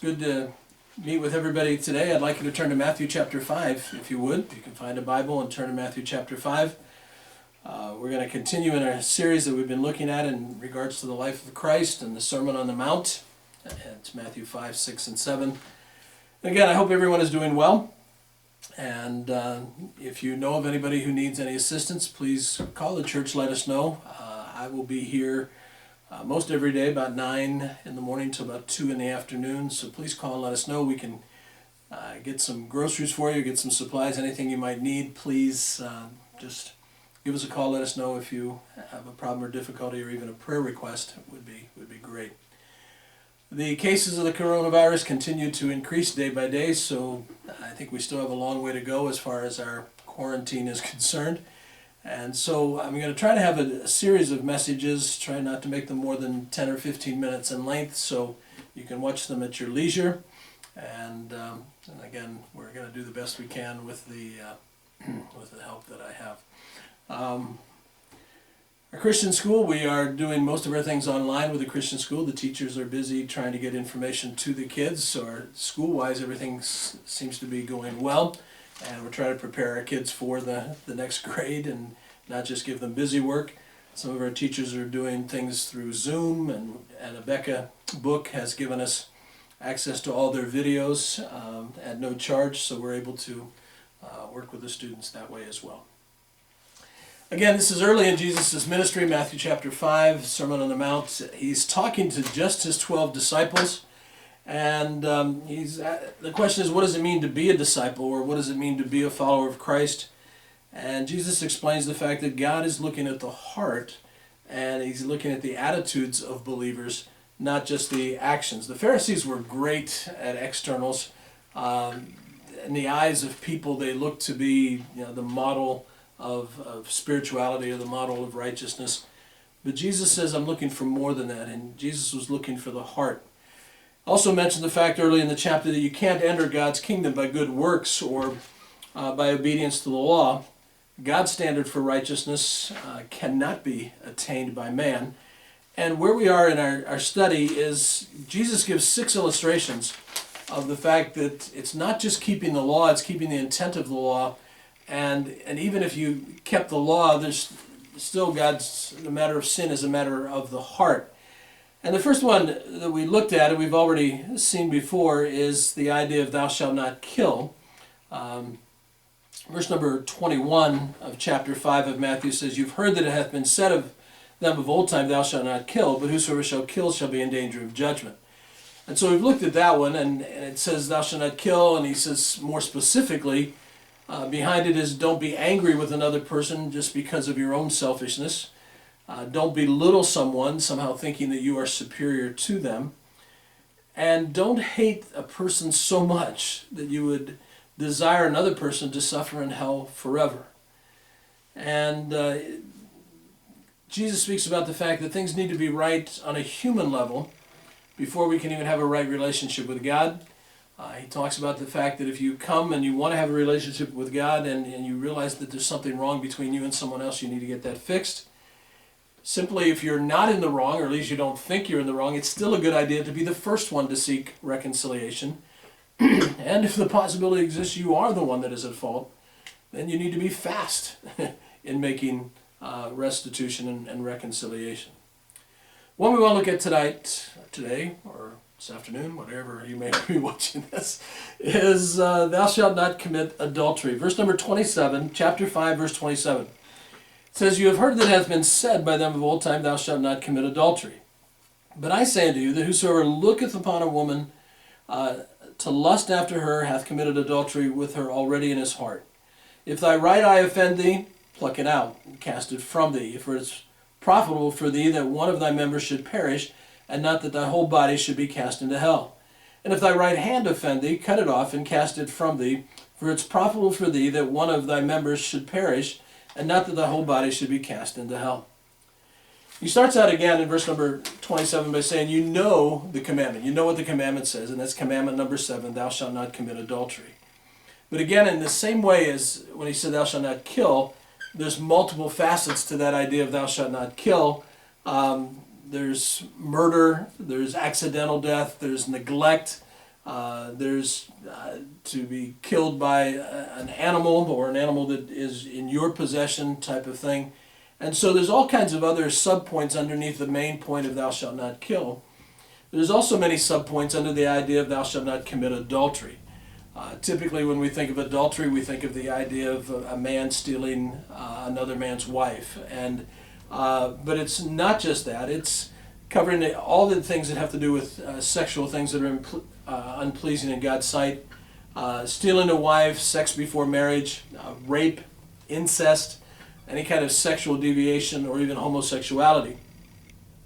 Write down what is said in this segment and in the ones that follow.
good to meet with everybody today. I'd like you to turn to Matthew chapter 5, if you would. You can find a Bible and turn to Matthew chapter 5. We're going to continue in our series that we've been looking at in regards to the life of Christ and the Sermon on the Mount. It's Matthew 5, 6, and 7. And again, I hope everyone is doing well. And if you know of anybody who needs any assistance, please call the church, let us know. I will be here most every day, about 9 in the morning to about 2 in the afternoon. So please call and let us know. We can get some groceries for you, get some supplies, anything you might need. Please just give us a call. Let us know if you have a problem or difficulty or even a prayer request. It would be great. The cases of the coronavirus continue to increase day by day, so I think we still have a long way to go as far as our quarantine is concerned. And so I'm going to try to have a series of messages, try not to make them more than 10 or 15 minutes in length, so you can watch them at your leisure. And again, we're going to do the best we can with the help that I have. Our Christian school, we are doing most of our things online with the Christian school. The teachers are busy trying to get information to the kids, so school-wise everything seems to be going well. And we're trying to prepare our kids for the next grade and not just give them busy work. Some of our teachers are doing things through Zoom, and a Becca book has given us access to all their videos at no charge, so we're able to work with the students that way as well. Again, this is early in Jesus' ministry, Matthew chapter 5, Sermon on the Mount. He's talking to just his 12 disciples. And the question is, what does it mean to be a disciple, or what does it mean to be a follower of Christ? And Jesus explains the fact that God is looking at the heart, and he's looking at the attitudes of believers, not just the actions. The Pharisees were great at externals. In the eyes of people, they looked to be the model of spirituality or the model of righteousness. But Jesus says, I'm looking for more than that, and Jesus was looking for the heart. Also mentioned the fact early in the chapter that you can't enter God's kingdom by good works or by obedience to the law. God's standard for righteousness cannot be attained by man. And where we are in our study is Jesus gives 6 illustrations of the fact that it's not just keeping the law, it's keeping the intent of the law. And even if you kept the law, there's still the matter of sin is a matter of the heart. And the first one that we looked at, and we've already seen before, is the idea of thou shalt not kill. Verse number 21 of chapter 5 of Matthew says, You've heard that it hath been said of them of old time, thou shalt not kill, but whosoever shall kill shall be in danger of judgment. And so we've looked at that one, and it says thou shalt not kill, and he says more specifically, behind it is don't be angry with another person just because of your own selfishness. Don't belittle someone, somehow thinking that you are superior to them. And don't hate a person so much that you would desire another person to suffer in hell forever. And Jesus speaks about the fact that things need to be right on a human level before we can even have a right relationship with God. He talks about the fact that if you come and you want to have a relationship with God and you realize that there's something wrong between you and someone else, you need to get that fixed. Simply, if you're not in the wrong, or at least you don't think you're in the wrong, it's still a good idea to be the first one to seek reconciliation. And if the possibility exists you are the one that is at fault, then you need to be fast in making restitution and reconciliation. What we want to look at today, or this afternoon, whatever you may be watching this, is thou shalt not commit adultery. Verse number 27, chapter 5, verse 27. It says, You have heard that it hath been said by them of old time, thou shalt not commit adultery. But I say unto you, that whosoever looketh upon a woman to lust after her hath committed adultery with her already in his heart. If thy right eye offend thee, pluck it out, and cast it from thee. For it is profitable for thee that one of thy members should perish, and not that thy whole body should be cast into hell. And if thy right hand offend thee, cut it off, and cast it from thee. For it is profitable for thee that one of thy members should perish, and not that the whole body should be cast into hell. He starts out again in verse number 27 by saying, you know the commandment. You know what the commandment says, and that's commandment number 7, thou shalt not commit adultery. But again, in the same way as when he said thou shalt not kill, there's multiple facets to that idea of thou shalt not kill. There's murder, there's accidental death, there's neglect, There's to be killed by an animal or an animal that is in your possession type of thing. And so there's all kinds of other subpoints underneath the main point of thou shalt not kill. There's also many subpoints under the idea of thou shalt not commit adultery. Typically when we think of adultery, we think of the idea of a man stealing another man's wife. But it's not just that. It's covering all the things that have to do with sexual things that are unpleasing in God's sight. Stealing a wife, sex before marriage, rape, incest, any kind of sexual deviation, or even homosexuality.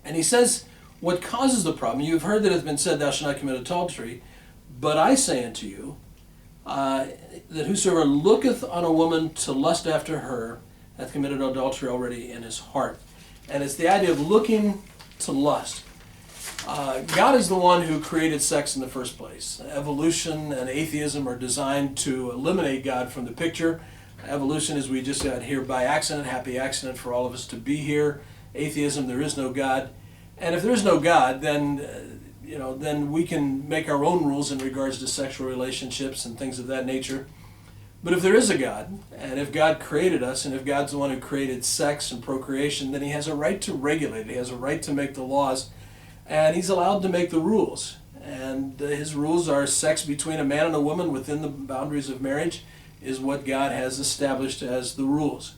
And he says, what causes the problem? You have heard that it has been said, thou shalt not commit adultery. But I say unto you, that whosoever looketh on a woman to lust after her hath committed adultery already in his heart. And it's the idea of looking to lust. God is the one who created sex in the first place. Evolution and atheism are designed to eliminate God from the picture. Evolution is we just got here by accident, happy accident for all of us to be here. Atheism, there is no God. And if there is no God, then then we can make our own rules in regards to sexual relationships and things of that nature. But if there is a God, and if God created us, and if God's the one who created sex and procreation, then he has a right to regulate it. He has a right to make the laws, and he's allowed to make the rules. And his rules are sex between a man and a woman within the boundaries of marriage is what God has established as the rules.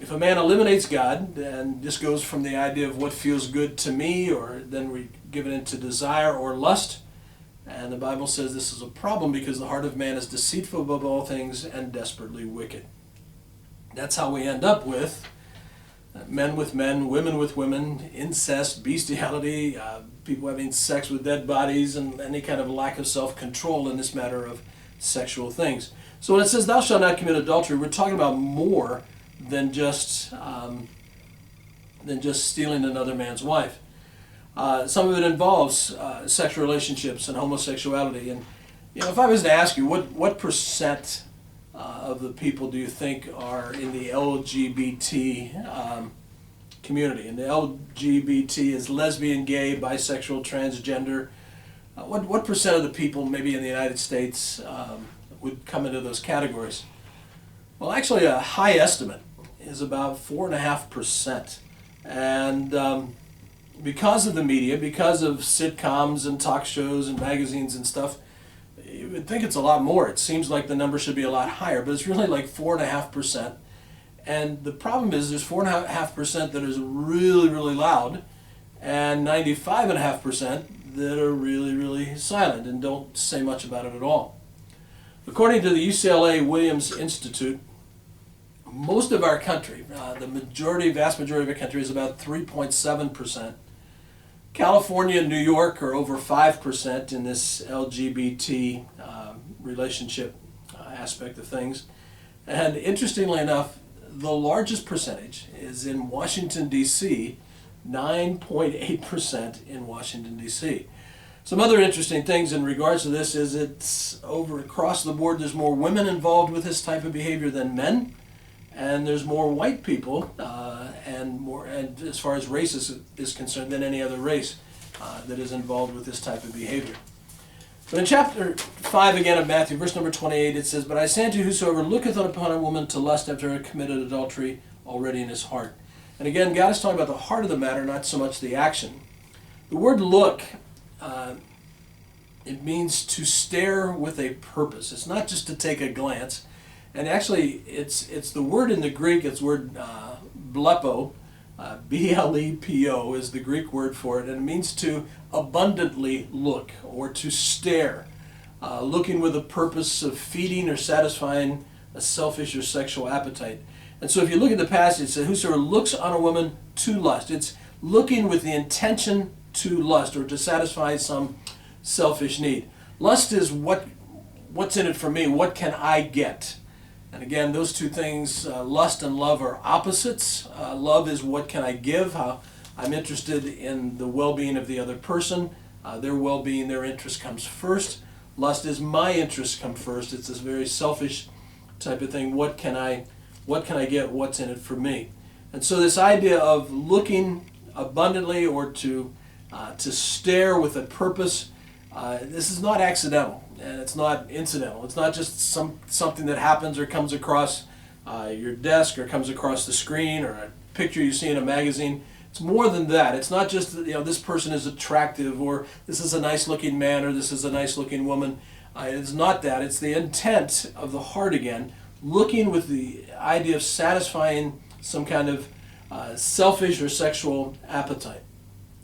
If a man eliminates God and just goes from the idea of what feels good to me, or then we give it into desire or lust, and the Bible says this is a problem because the heart of man is deceitful above all things and desperately wicked. That's how we end up with men with men, women with women, incest, bestiality, people having sex with dead bodies, and any kind of lack of self-control in this matter of sexual things. So when it says thou shalt not commit adultery, we're talking about more than just stealing another man's wife. Some of it involves sexual relationships and homosexuality. And if I was to ask you, what percent of the people do you think are in the LGBT community? And the LGBT is lesbian, gay, bisexual, transgender. What percent of the people, maybe in the United States, would come into those categories? Well, actually, a high estimate is about 4.5%. And because of the media, because of sitcoms and talk shows and magazines and stuff, you would think it's a lot more. It seems like the number should be a lot higher, but it's really like 4.5%. And the problem is there's 4.5% that is really, really loud, and 95.5% that are really, really silent and don't say much about it at all. According to the UCLA Williams Institute, most of our country, the vast majority of our country is about 3.7%. California and New York are over 5% in this LGBT relationship aspect of things. And interestingly enough, the largest percentage is in Washington, D.C., 9.8% in Washington, D.C. Some other interesting things in regards to this is it's over across the board, there's more women involved with this type of behavior than men. And there's more white people, and as far as race is concerned, than any other race that is involved with this type of behavior. But in chapter 5 again of Matthew, verse number 28, it says, But I say unto you, whosoever looketh upon a woman to lust after her committed adultery already in his heart. And again, God is talking about the heart of the matter, not so much the action. The word look, it means to stare with a purpose. It's not just to take a glance. And actually, it's the word in the Greek, it's the word blepo, B-L-E-P-O is the Greek word for it, and it means to abundantly look or to stare, looking with a purpose of feeding or satisfying a selfish or sexual appetite. And so if you look at the passage, it says, whosoever looks on a woman to lust. It's looking with the intention to lust or to satisfy some selfish need. Lust is what's in it for me, what can I get? And again, those two things, lust and love, are opposites. Love is what can I give, how I'm interested in the well-being of the other person. Their well-being, their interest comes first. Lust is my interests come first. It's this very selfish type of thing. What can I get? What's in it for me? And so this idea of looking abundantly or to stare with a purpose, This is not accidental, and it's not incidental. It's not just something that happens or comes across your desk or comes across the screen or a picture you see in a magazine. It's more than that. It's not just that, this person is attractive, or this is a nice looking man, or this is a nice looking woman. It's not that. It's the intent of the heart again, looking with the idea of satisfying some kind of selfish or sexual appetite.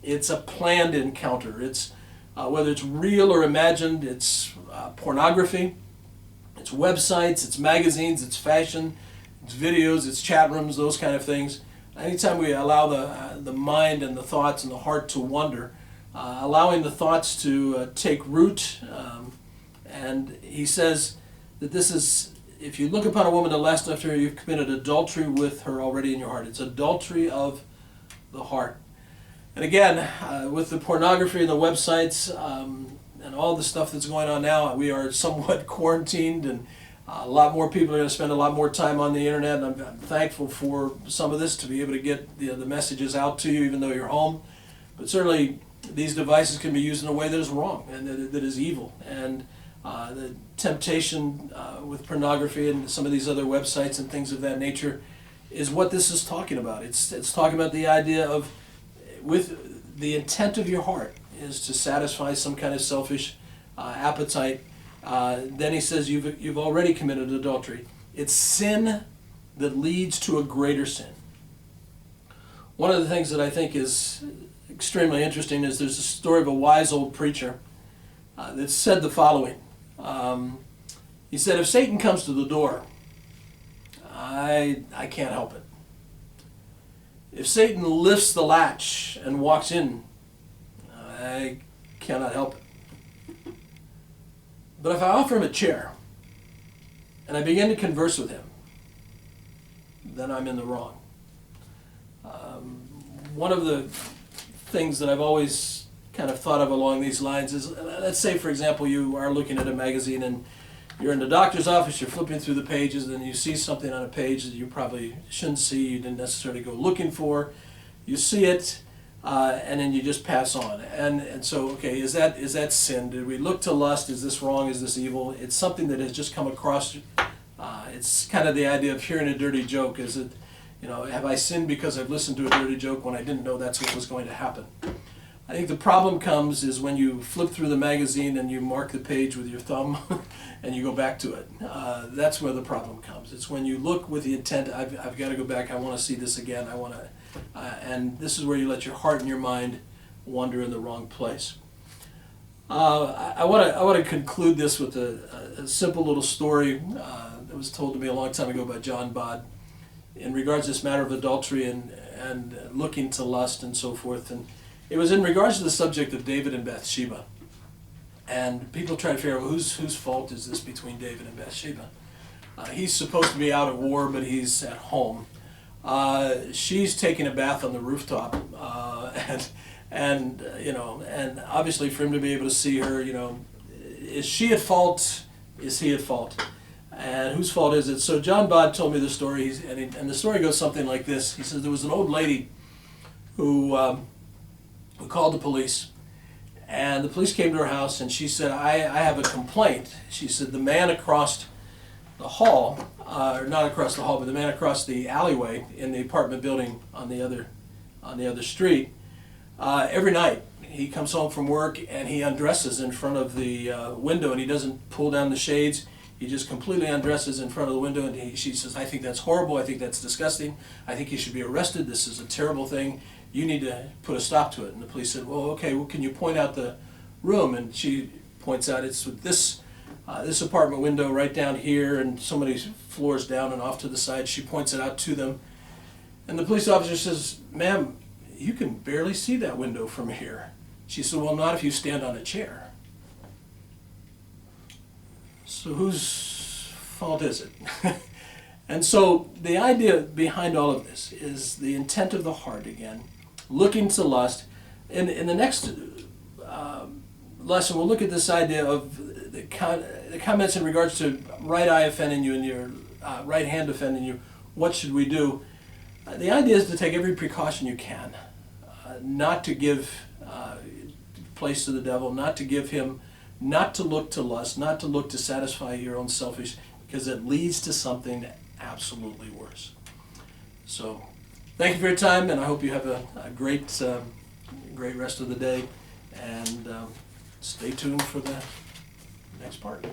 It's a planned encounter. It's whether it's real or imagined. It's pornography, it's websites, it's magazines, it's fashion, it's videos, it's chat rooms, those kind of things. Anytime we allow the mind and the thoughts and the heart to wander, allowing the thoughts to take root, and he says that this is, if you look upon a woman to lust after her, you've committed adultery with her already in your heart. It's adultery of the heart. And again, with the pornography and the websites and all the stuff that's going on now, we are somewhat quarantined, and a lot more people are going to spend a lot more time on the internet, and I'm thankful for some of this to be able to get the messages out to you even though you're home. But certainly these devices can be used in a way that is wrong and that is evil. And the temptation with pornography and some of these other websites and things of that nature is what this is talking about. It's talking about the idea of, with the intent of your heart is to satisfy some kind of selfish appetite. Then he says you've already committed adultery. It's sin that leads to a greater sin. One of the things that I think is extremely interesting is there's a story of a wise old preacher that said the following. He said, if Satan comes to the door, I can't help it. If Satan lifts the latch and walks in, I cannot help it. But if I offer him a chair and I begin to converse with him, then I'm in the wrong. One of the things that I've always kind of thought of along these lines is, let's say, for example, you are looking at a magazine and you're in the doctor's office, you're flipping through the pages, and you see something on a page that you probably shouldn't see, you didn't necessarily go looking for. You see it, and then you just pass on. And so, okay, is that sin? Did we look to lust? Is this wrong? Is this evil? It's something that has just come across. It's kind of the idea of hearing a dirty joke. Is it, have I sinned because I've listened to a dirty joke when I didn't know that's what was going to happen? I think the problem comes is when you flip through the magazine and you mark the page with your thumb and you go back to it. That's where the problem comes. It's when you look with the intent, I've got to go back, I want to see this again, and this is where you let your heart and your mind wander in the wrong place. I want to conclude this with a simple little story that was told to me a long time ago by John Bod in regards to this matter of adultery and looking to lust and so forth. And it was in regards to the subject of David and Bathsheba. And people try to figure out, well, whose fault is this between David and Bathsheba? He's supposed to be out at war, but he's at home. She's taking a bath on the rooftop, and obviously for him to be able to see her, is she at fault? Is he at fault? And whose fault is it? So John Bod told me the story, and the story goes something like this. He says there was an old lady who called the police, and the police came to her house, and she said, I have a complaint. She said the man across the hall, or not across the hall, but the man across the alleyway in the apartment building on the other street, every night he comes home from work and he undresses in front of the window, and he doesn't pull down the shades. He just completely undresses in front of the window, and she says, I think that's horrible, I think that's disgusting, I think he should be arrested, this is a terrible thing, you need to put a stop to it. And the police said, well, okay, well, can you point out the room? And she points out, it's with this apartment window right down here and so many floors down and off to the side. She points it out to them. And the police officer says, ma'am, you can barely see that window from here. She said, well, not if you stand on a chair. So whose fault is it? And so the idea behind all of this is the intent of the heart again, looking to lust. In the next lesson, we'll look at this idea of the comments in regards to right eye offending you and your right hand offending you. What should we do? The idea is to take every precaution you can, not to give place to the devil, not to give him, not to look to lust, not to look to satisfy your own selfish, because it leads to something absolutely worse. So, thank you for your time, and I hope you have a great rest of the day, and stay tuned for the next part.